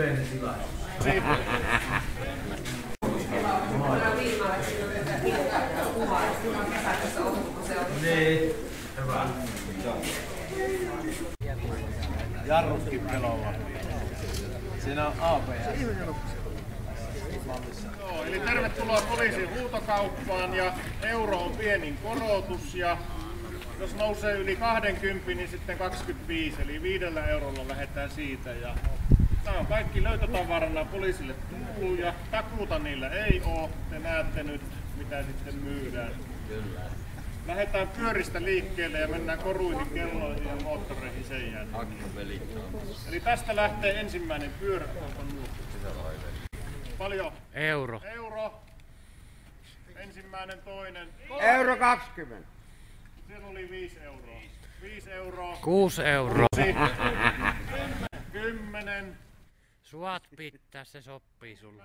yleinen tilaisuus. Niin, hyvä. Jarrutkin pelolla. Siinä on ABS. Joo, eli tervetuloa poliisin huutokauppaan ja euro on pienin korotus ja jos nousee yli 20, niin sitten 25, eli 5 eurolla lähdetään siitä. Ja tämä on kaikki löytötavarana poliisille tullut ja takuuta niillä ei ole. Te näette nyt, mitä sitten myydään. Kyllä. Lähdetään pyöristä liikkeelle ja mennään koruihin, kelloihin ja moottoreihin sen jälkeen. Eli tästä lähtee ensimmäinen pyörä. Paljon? Euro. Euro. Ensimmäinen, toinen. Euro 20. Siellä oli 5 euroa. 5 euroa. 6 euroa. 10. Suat pitää, se sopii sulle.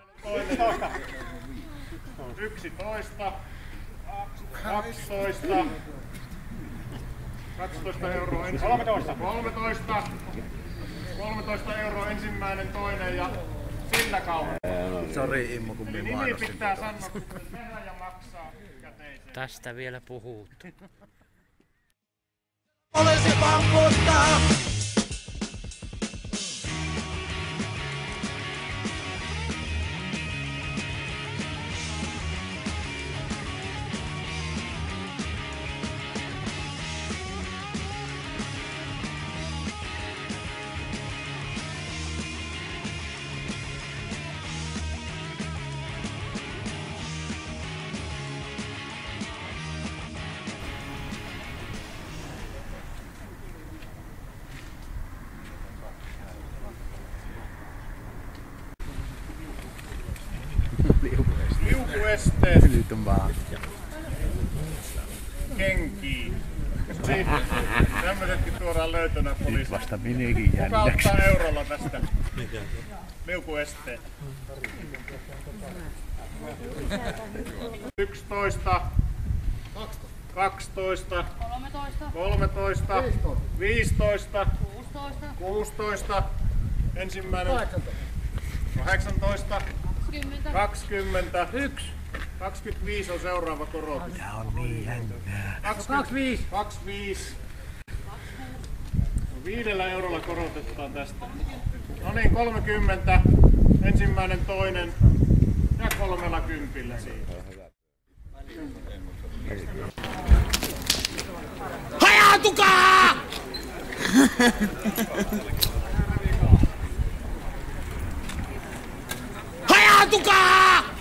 11. 12. 12 euroa ensimmäinen. 13. 13 euroa ensimmäinen, toinen ja sillä kauan. Sori Immo, kun minä Nimi mainostin. pitää sanoa, kun tehdä ja maksaa käteiseen. Tästä vielä puhut. Poliisi pamputtaa! Liukuesteet. Nyt on vaan. Kenkiin. Tämmöisetkin tuodaan löytönä poliisille. Vasta menikin Kuka ottaa eurolla tästä? Liukuesteet. 11. 12. 13. 15. 16. Ensimmäinen. 18. 20. 25 on seuraava korotus. Tää on niin jännää. 25. 25. 5 eurolla korotetaan tästä. No niin, 30. Ensimmäinen, toinen ja 30 siitä. Hajautukaa! Hajautukaa!